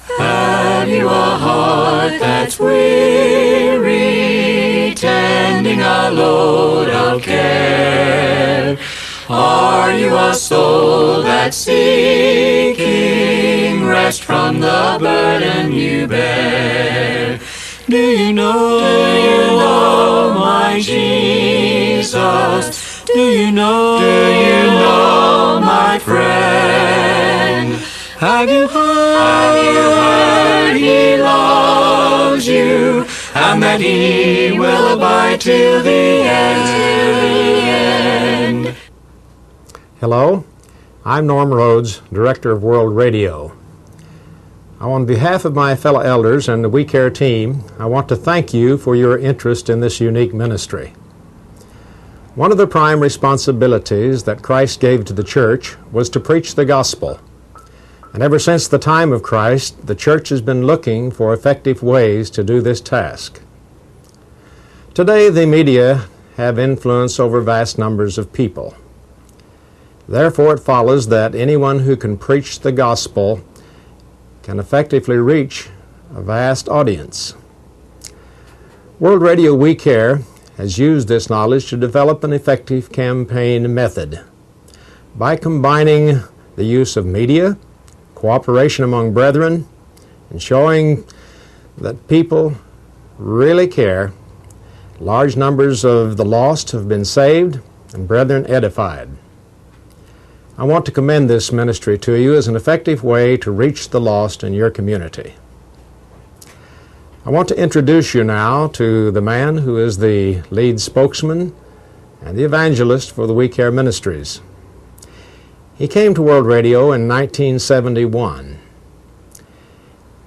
Have you a heart that's weary, tending a load of care? Are you a soul that's seeking rest from the burden you bear? Do you know my Jesus? Do you know my friend? Have you heard He loves you, and that He will abide till the end? Hello, I'm Norm Rhodes, Director of World Radio. On behalf of my fellow elders and the We Care team, I want to thank you for your interest in this unique ministry. One of the prime responsibilities that Christ gave to the church was to preach the gospel. And ever since the time of Christ, the church has been looking for effective ways to do this task. Today, the media have influence over vast numbers of people. Therefore, it follows that anyone who can preach the gospel can effectively reach a vast audience. World Radio We Care has used this knowledge to develop an effective campaign method. By combining the use of media, cooperation among brethren, and showing that people really care, large numbers of the lost have been saved and brethren edified. I want to commend this ministry to you as an effective way to reach the lost in your community. I want to introduce you now to the man who is the lead spokesman and the evangelist for the We Care Ministries. He came to World Radio in 1971.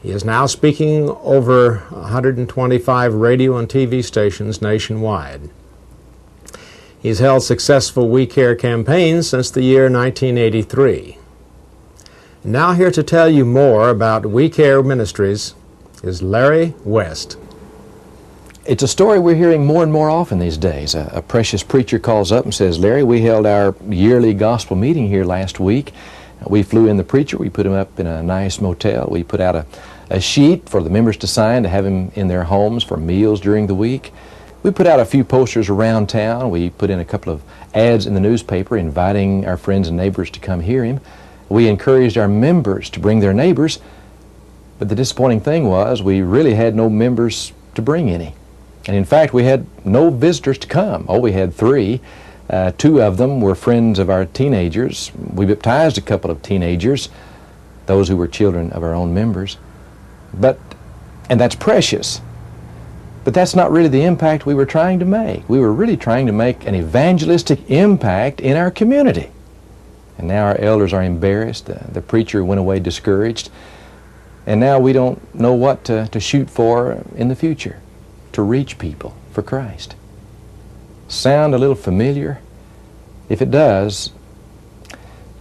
He is now speaking over 125 radio and TV stations nationwide. He's held successful We Care campaigns since the year 1983. Now here to tell you more about We Care Ministries is Larry West. It's a story we're hearing more and more often these days. A precious preacher calls up and says, Larry, we held our yearly gospel meeting here last week. We flew in the preacher, we put him up in a nice motel, we put out a sheet for the members to sign to have him in their homes for meals during the week. We put out a few posters around town. We put in a couple of ads in the newspaper inviting our friends and neighbors to come hear him. We encouraged our members to bring their neighbors, but the disappointing thing was we really had no members to bring any. And in fact, we had no visitors to come. Oh, we had 3. 2 of them were friends of our teenagers. We baptized a couple of teenagers, those who were children of our own members. And that's precious. But that's not really the impact we were trying to make. We were really trying to make an evangelistic impact in our community. And now our elders are embarrassed. The preacher went away discouraged. And now we don't know what to shoot for in the future, to reach people for Christ. Sound a little familiar? If it does,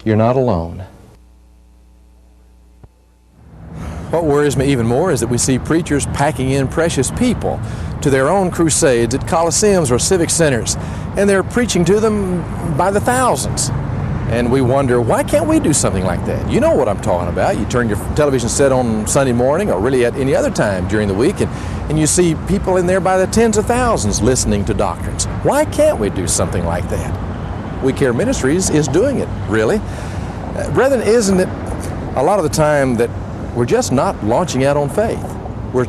you're not alone. What worries me even more is that we see preachers packing in precious people to their own crusades at coliseums or civic centers, and they're preaching to them by the thousands. And we wonder, why can't we do something like that? You know what I'm talking about. You turn your television set on Sunday morning or really at any other time during the week, and you see people in there by the tens of thousands listening to doctrines. Why can't we do something like that? We Care Ministries is doing it, really. Brethren, isn't it a lot of the time that we're just not launching out on faith? We're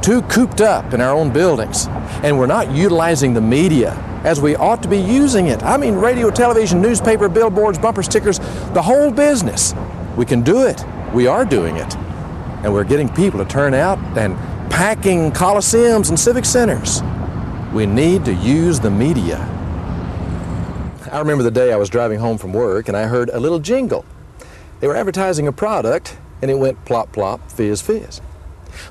too cooped up in our own buildings, and we're not utilizing the media as we ought to be using it. I mean, radio, television, newspaper, billboards, bumper stickers, the whole business. We can do it. We are doing it. And we're getting people to turn out and packing coliseums and civic centers. We need to use the media. I remember the day I was driving home from work and I heard a little jingle. They were advertising a product, and it went plop, plop, fizz, fizz.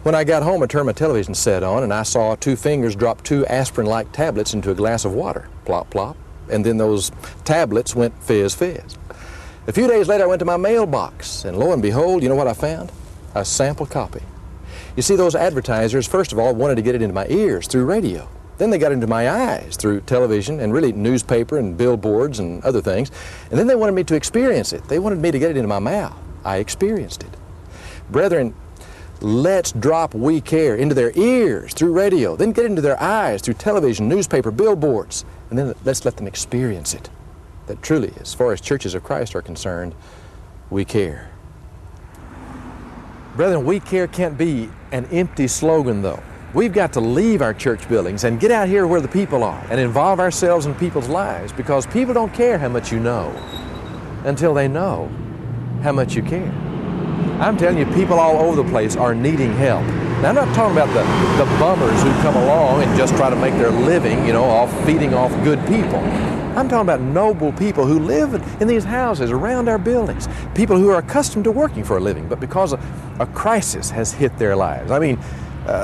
When I got home, I turned my television set on, and I saw 2 fingers drop 2 aspirin-like tablets into a glass of water. Plop, plop. And then those tablets went fizz, fizz. A few days later, I went to my mailbox, and lo and behold, you know what I found? A sample copy. You see, those advertisers, first of all, wanted to get it into my ears through radio. Then they got into my eyes through television and really newspaper and billboards and other things. And then they wanted me to experience it. They wanted me to get it into my mouth. I experienced it. Brethren, Let's drop We Care into their ears through radio, then get into their eyes through television, newspaper, billboards, and then let's let them experience it. That truly, as far as churches of Christ are concerned, we care. Brethren, we care can't be an empty slogan, though. We've got to leave our church buildings and get out here where the people are and involve ourselves in people's lives, because people don't care how much you know until they know how much you care. I'm telling you, people all over the place are needing help. Now, I'm not talking about the bummers who come along and just try to make their living, off feeding off good people. I'm talking about noble people who live in these houses around our buildings, people who are accustomed to working for a living, but because a crisis has hit their lives. I mean,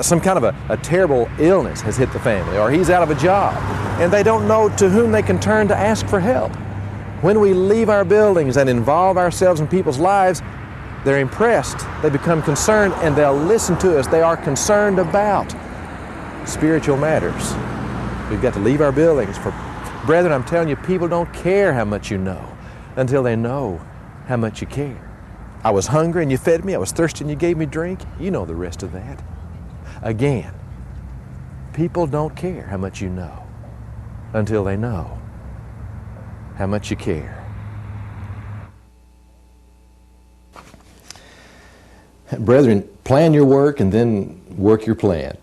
some kind of a terrible illness has hit the family, or he's out of a job, and they don't know to whom they can turn to ask for help. When we leave our buildings and involve ourselves in people's lives, they're impressed, they become concerned, and they'll listen to us. They are concerned about spiritual matters. We've got to leave our buildings. Brethren, I'm telling you, people don't care how much you know until they know how much you care. I was hungry and you fed me. I was thirsty and you gave me drink. You know the rest of that. Again, people don't care how much you know until they know how much you care. Brethren, plan your work and then work your plan.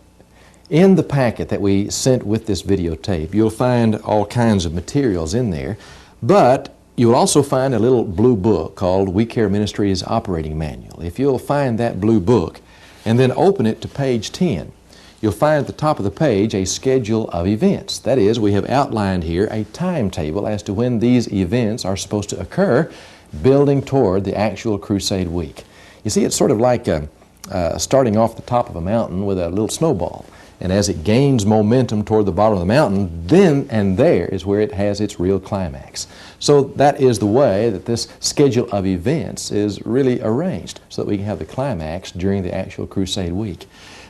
In the packet that we sent with this videotape, you'll find all kinds of materials in there, but you'll also find a little blue book called We Care Ministries Operating Manual. If you'll find that blue book and then open it to page 10, you'll find at the top of the page a schedule of events. That is, we have outlined here a timetable as to when these events are supposed to occur, building toward the actual crusade week. You see, it's sort of like starting off the top of a mountain with a little snowball. And as it gains momentum toward the bottom of the mountain, then and there is where it has its real climax. So that is the way that this schedule of events is really arranged, so that we can have the climax during the actual crusade week.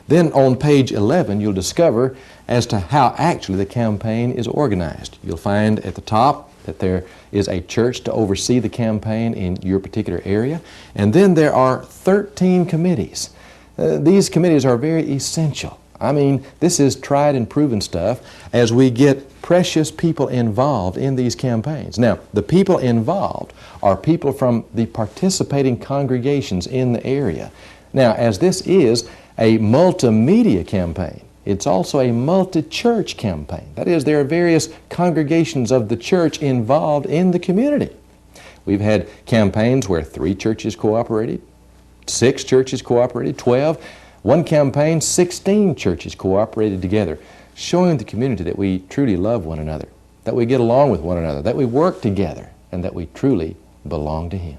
Then on page 11, you'll discover as to how actually the campaign is organized. You'll find at the top that there is a church to oversee the campaign in your particular area. And then there are 13 committees. These committees are very essential. I mean, this is tried and proven stuff as we get precious people involved in these campaigns. Now, the people involved are people from the participating congregations in the area. Now, as this is a multimedia campaign, it's also a multi-church campaign. That is, there are various congregations of the church involved in the community. We've had campaigns where 3 churches cooperated, 6 churches cooperated, 12. One campaign, 16 churches cooperated together, showing the community that we truly love one another, that we get along with one another, that we work together, and that we truly belong to Him.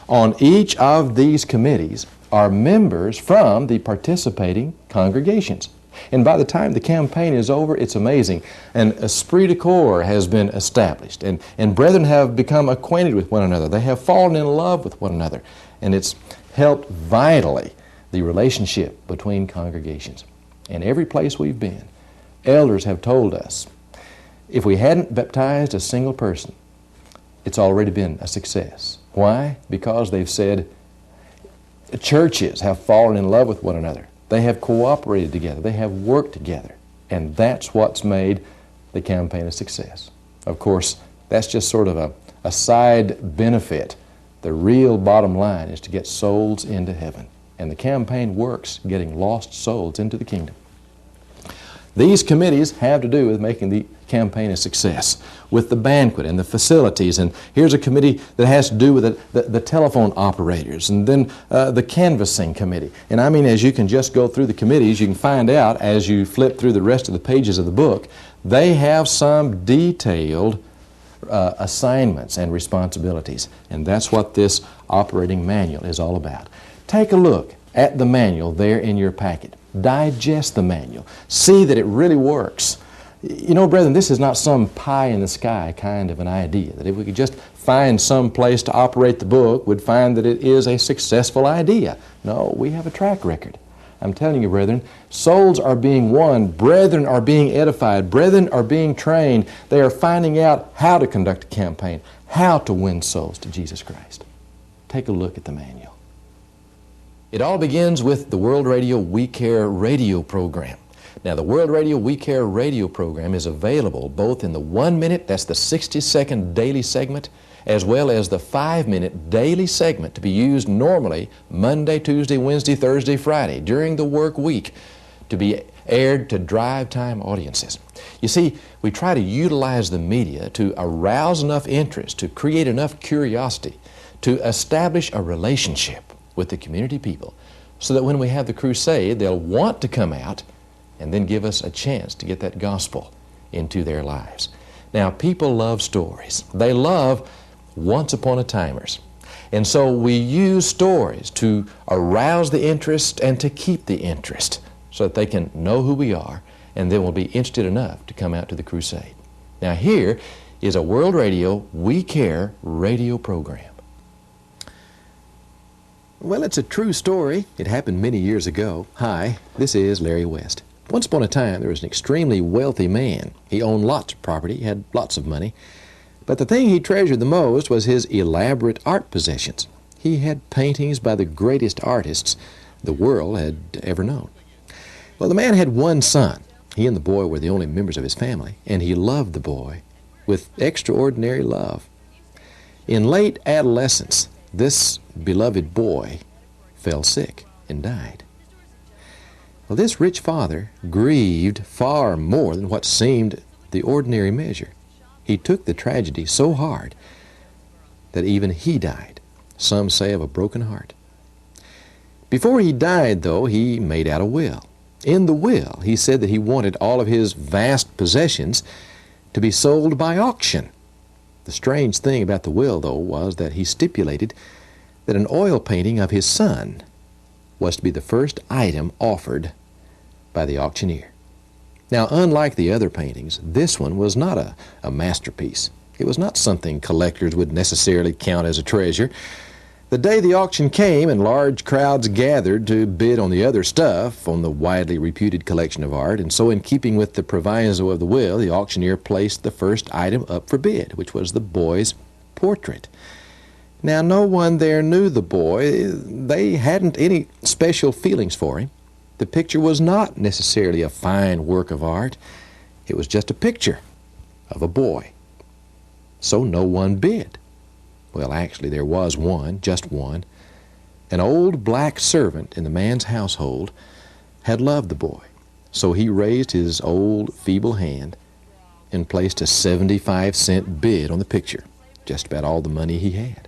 On each of these committees are members from the participating congregations. And by the time the campaign is over, it's amazing. An esprit de corps has been established, and brethren have become acquainted with one another. They have fallen in love with one another, and it's helped vitally the relationship between congregations. In every place we've been, elders have told us, if we hadn't baptized a single person, it's already been a success. Why? Because they've said churches have fallen in love with one another. They have cooperated together. They have worked together. And that's what's made the campaign a success. Of course, that's just sort of a side benefit. The real bottom line is to get souls into heaven. And the campaign works getting lost souls into the kingdom. These committees have to do with making the campaign a success, with the banquet and the facilities. And here's a committee that has to do with the telephone operators, and then the canvassing committee. And I mean, as you can just go through the committees, you can find out as you flip through the rest of the pages of the book, they have some detailed assignments and responsibilities. And that's what this operating manual is all about. Take a look at the manual there in your packet. Digest the manual. See that it really works. You know, brethren, this is not some pie-in-the-sky kind of an idea, that if we could just find some place to operate the book, we'd find that it is a successful idea. No, we have a track record. I'm telling you, brethren, souls are being won, brethren are being edified, brethren are being trained. They are finding out how to conduct a campaign, how to win souls to Jesus Christ. Take a look at the manual. It all begins with the World Radio We Care radio program. Now, the World Radio We Care radio program is available both in the 1 minute, that's the 60-second daily segment, as well as the 5-minute daily segment to be used normally Monday, Tuesday, Wednesday, Thursday, Friday during the work week to be aired to drive time audiences. You see, we try to utilize the media to arouse enough interest, to create enough curiosity, to establish a relationship with the community people so that when we have the crusade, they'll want to come out and then give us a chance to get that gospel into their lives. Now, people love stories. They love once upon a timers. And so we use stories to arouse the interest and to keep the interest so that they can know who we are and then will be interested enough to come out to the crusade. Now, here is a World Radio We Care radio program. Well, it's a true story. It happened many years ago. Hi, this is Larry West. Once upon a time, there was an extremely wealthy man. He owned lots of property, he had lots of money. But the thing he treasured the most was his elaborate art possessions. He had paintings by the greatest artists the world had ever known. Well, the man had one son. He and the boy were the only members of his family, and he loved the boy with extraordinary love. In late adolescence, this beloved boy fell sick and died. Well, this rich father grieved far more than what seemed the ordinary measure. He took the tragedy so hard that even he died, some say of a broken heart. Before he died, though, he made out a will. In the will, he said that he wanted all of his vast possessions to be sold by auction. The strange thing about the will, though, was that he stipulated that an oil painting of his son was to be the first item offered by the auctioneer. Now, unlike the other paintings, this one was not a masterpiece. It was not something collectors would necessarily count as a treasure. The day the auction came and large crowds gathered to bid on the other stuff, on the widely reputed collection of art, and so in keeping with the proviso of the will, the auctioneer placed the first item up for bid, which was the boy's portrait. Now, no one there knew the boy. They hadn't any special feelings for him. The picture was not necessarily a fine work of art. It was just a picture of a boy. So no one bid. Well, actually, there was one, just one. An old black servant in the man's household had loved the boy. So he raised his old, feeble hand and placed a 75-cent bid on the picture, just about all the money he had.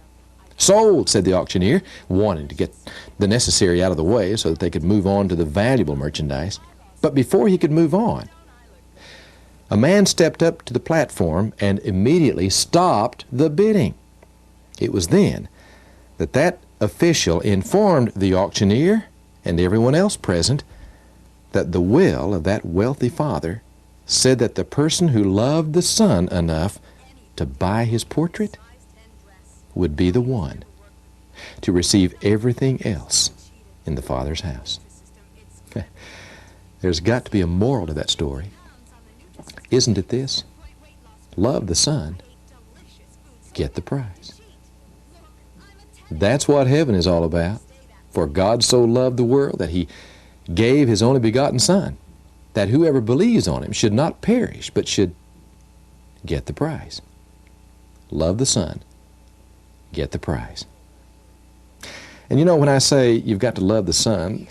"Sold," said the auctioneer, wanting to get the necessary out of the way so that they could move on to the valuable merchandise. But before he could move on, a man stepped up to the platform and immediately stopped the bidding. It was then that that official informed the auctioneer and everyone else present that the will of that wealthy father said that the person who loved the son enough to buy his portrait would be the one to receive everything else in the Father's house. There's got to be a moral to that story. Isn't it this? Love the Son, get the prize. That's what heaven is all about. For God so loved the world that He gave His only begotten Son, that whoever believes on Him should not perish, but should get the prize. Love the Son, get the prize. And you know, when I say you've got to love the Son,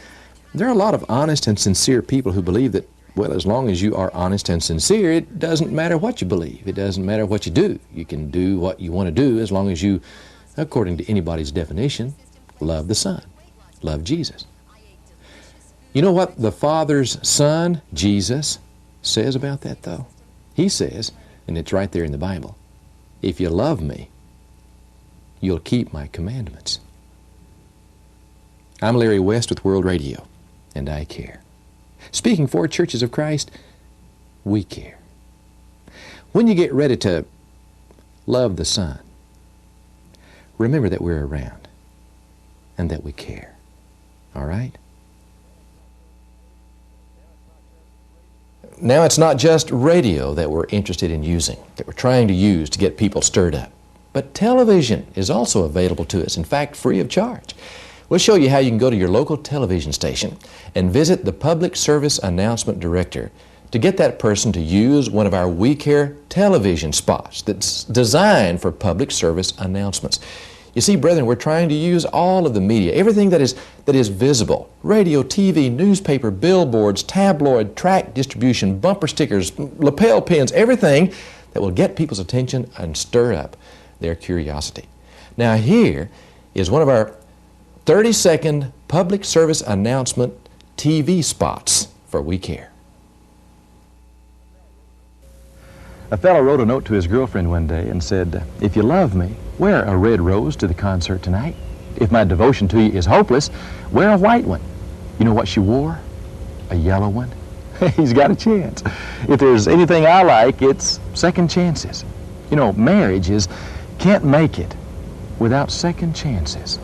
there are a lot of honest and sincere people who believe that, well, as long as you are honest and sincere, it doesn't matter what you believe. It doesn't matter what you do. You can do what you want to do as long as you, according to anybody's definition, love the Son, love Jesus. You know what the Father's Son, Jesus, says about that, though? He says, and it's right there in the Bible, if you love me, you'll keep my commandments. I'm Larry West with World Radio, and I care. Speaking for Churches of Christ, we care. When you get ready to love the Son, remember that we're around and that we care. All right? Now, it's not just radio that we're interested in using, that we're trying to use to get people stirred up. But television is also available to us, in fact, free of charge. We'll show you how you can go to your local television station and visit the Public Service Announcement Director to get that person to use one of our We Care television spots that's designed for public service announcements. You see, brethren, we're trying to use all of the media, everything that is visible, radio, TV, newspaper, billboards, tabloid, tract distribution, bumper stickers, lapel pins, everything that will get people's attention and stir up their curiosity. Now here is one of our 30-second public service announcement TV spots for We Care. A fellow wrote a note to his girlfriend one day and said, "If you love me, wear a red rose to the concert tonight. If my devotion to you is hopeless, wear a white one." You know what she wore? A yellow one. He's got a chance. If there's anything I like, it's second chances. You know, marriages can't make it without second chances.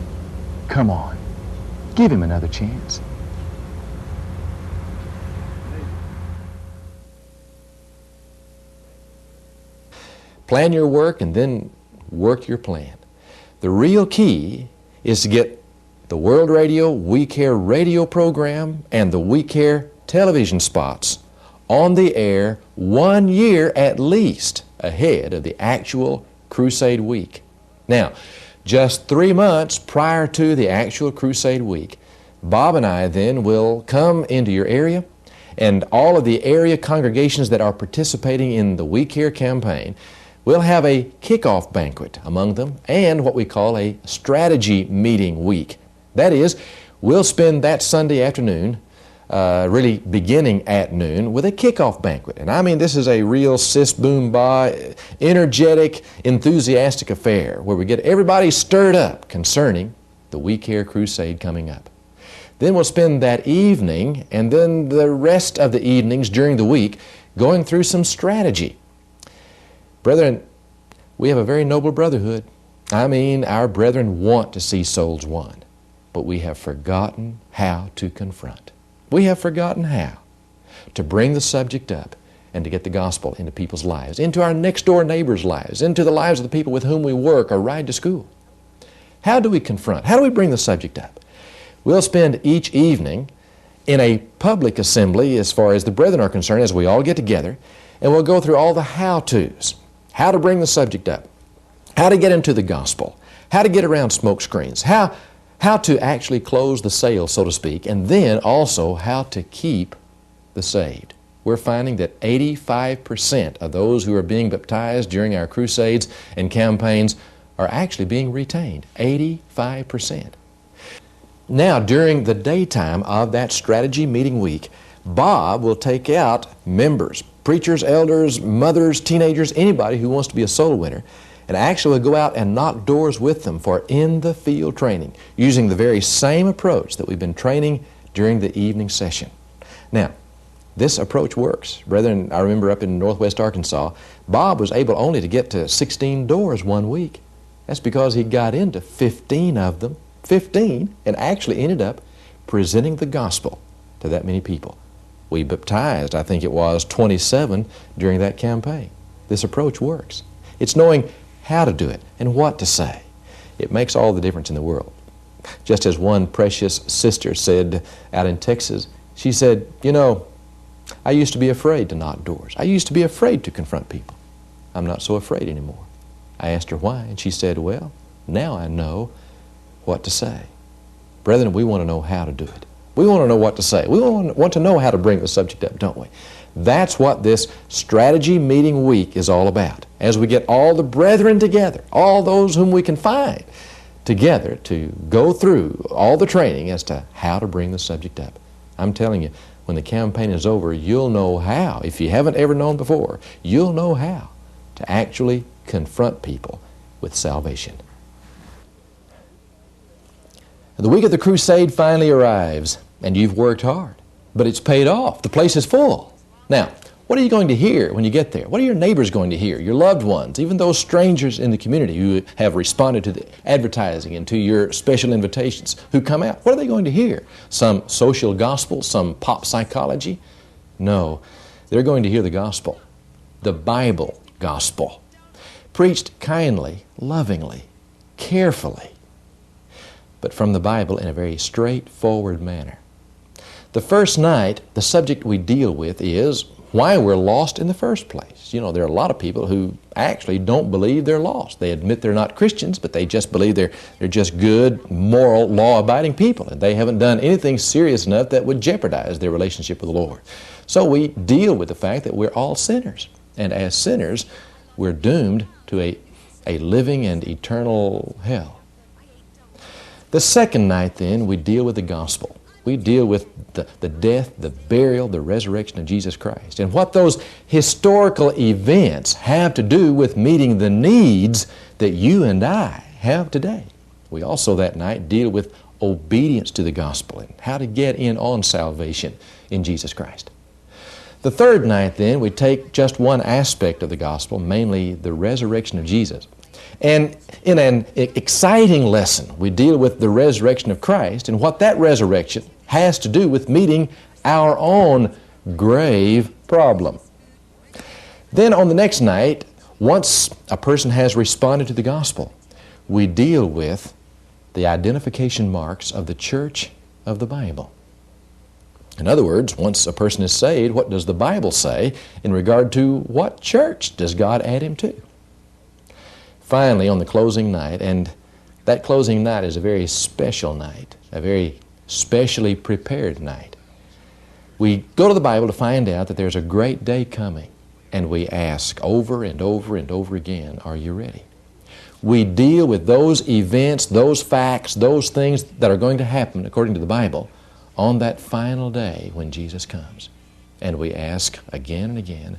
Come on, give him another chance. Plan your work and then work your plan. The real key is to get the World Radio We Care radio program and the We Care television spots on the air 1 year at least ahead of the actual Crusade Week. Now, just 3 months prior to the actual Crusade Week, Bob and I then will come into your area, and all of the area congregations that are participating in the We Care campaign will have a kickoff banquet among them and what we call a strategy meeting week. That is, we'll spend that Sunday afternoon, really beginning at noon, with a kickoff banquet. And I mean, this is a real sis boom ba, energetic, enthusiastic affair where we get everybody stirred up concerning the We Care Crusade coming up. Then we'll spend that evening and then the rest of the evenings during the week going through some strategy. Brethren, we have a very noble brotherhood. I mean, our brethren want to see souls won, but we have forgotten how to confront. We have forgotten how to bring the subject up and to get the gospel into people's lives, into our next door neighbors' lives, into the lives of the people with whom we work or ride to school. How do we confront? How do we bring the subject up? We'll spend each evening in a public assembly as far as the brethren are concerned, as we all get together, and we'll go through all the how-tos. How to bring the subject up, how to get into the gospel, how to get around smoke screens, how to actually close the sale, so to speak, and then also how to keep the saved. We're finding that 85% of those who are being baptized during our crusades and campaigns are actually being retained. 85%. Now, during the daytime of that strategy meeting week, Bob will take out members, preachers, elders, mothers, teenagers, anybody who wants to be a soul winner, and actually will go out and knock doors with them for in-the-field training, using the very same approach that we've been training during the evening session. Now, this approach works. Brethren, I remember up in northwest Arkansas, Bob was able only to get to 16 doors 1 week. That's because he got into 15 of them, 15, and actually ended up presenting the gospel to that many people. We baptized, I think it was, 27 during that campaign. This approach works. It's knowing how to do it and what to say. It makes all the difference in the world. Just as one precious sister said out in Texas, she said, "You know, I used to be afraid to knock doors. I used to be afraid to confront people. I'm not so afraid anymore." I asked her why, and she said, "Well, now I know what to say." Brethren, we want to know how to do it. We want to know what to say. We want to know how to bring the subject up, don't we? That's what this strategy meeting week is all about. As we get all the brethren together, all those whom we can find together to go through all the training as to how to bring the subject up. I'm telling you, when the campaign is over, you'll know how. If you haven't ever known before, you'll know how to actually confront people with salvation. The week of the crusade finally arrives, and you've worked hard, but it's paid off. The place is full. Now, what are you going to hear when you get there? What are your neighbors going to hear? Your loved ones, even those strangers in the community who have responded to the advertising and to your special invitations who come out. What are they going to hear? Some social gospel, some pop psychology? No, they're going to hear the gospel, the Bible gospel, preached kindly, lovingly, carefully. but from the Bible in a very straightforward manner. The first night, the subject we deal with is why we're lost in the first place. You know, there are a lot of people who actually don't believe they're lost. They admit they're not Christians, but they just believe they're just good, moral, law-abiding people, and they haven't done anything serious enough that would jeopardize their relationship with the Lord. So we deal with the fact that we're all sinners, and as sinners, we're doomed to a living and eternal hell. The second night, then, we deal with the gospel. We deal with the death, the burial, the resurrection of Jesus Christ, and what those historical events have to do with meeting the needs that you and I have today. We also that night deal with obedience to the gospel and how to get in on salvation in Jesus Christ. The third night, then, we take just one aspect of the gospel, mainly the resurrection of Jesus. And in an exciting lesson, we deal with the resurrection of Christ and what that resurrection has to do with meeting our own grave problem. Then on the next night, once a person has responded to the gospel, we deal with the identification marks of the church of the Bible. In other words, once a person is saved, what does the Bible say in regard to what church does God add him to? Finally, on the closing night, and that closing night is a very special night, a very specially prepared night. We go to the Bible to find out that there's a great day coming, and we ask over and over and over again, are you ready? We deal with those events, those facts, those things that are going to happen according to the Bible on that final day when Jesus comes. And we ask again and again,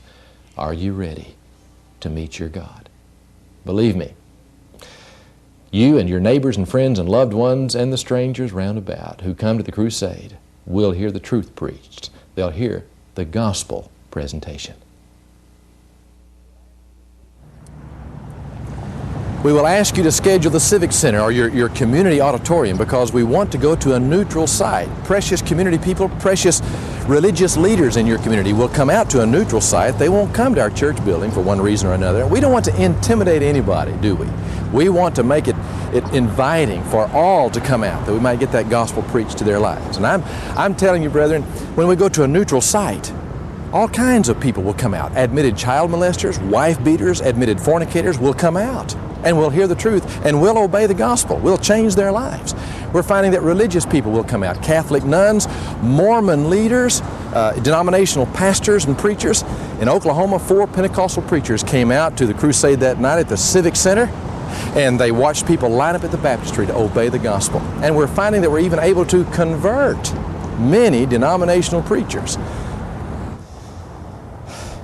are you ready to meet your God? Believe me, you and your neighbors and friends and loved ones and the strangers round about who come to the crusade will hear the truth preached. They'll hear the gospel presentation. We will ask you to schedule the Civic Center or your community auditorium because we want to go to a neutral site. Precious community people, precious religious leaders in your community will come out to a neutral site. They won't come to our church building for one reason or another. We don't want to intimidate anybody, do we? We want to make it inviting for all to come out, that we might get that gospel preached to their lives. And I'm telling you, brethren, when we go to a neutral site, all kinds of people will come out. Admitted child molesters, wife beaters, admitted fornicators will come out. And we'll hear the truth, and we'll obey the gospel. We'll change their lives. We're finding that religious people will come out. Catholic nuns, Mormon leaders, denominational pastors and preachers. In Oklahoma, 4 Pentecostal preachers came out to the crusade that night at the Civic Center, and they watched people line up at the baptistry to obey the gospel. And we're finding that we're even able to convert many denominational preachers.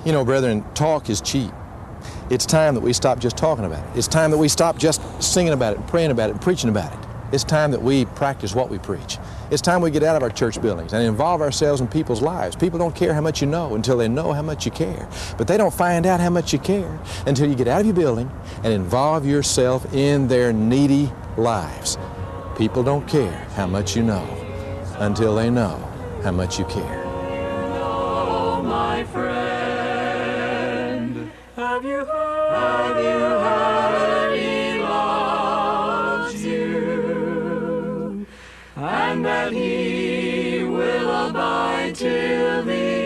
You know, brethren, talk is cheap. It's time that we stop just talking about it. It's time that we stop just singing about it, and praying about it, and preaching about it. It's time that we practice what we preach. It's time we get out of our church buildings and involve ourselves in people's lives. People don't care how much you know until they know how much you care. But they don't find out how much you care until you get out of your building and involve yourself in their needy lives. People don't care how much you know until they know how much you care. Oh, my friend. Have you heard he loves you, and that he will abide till the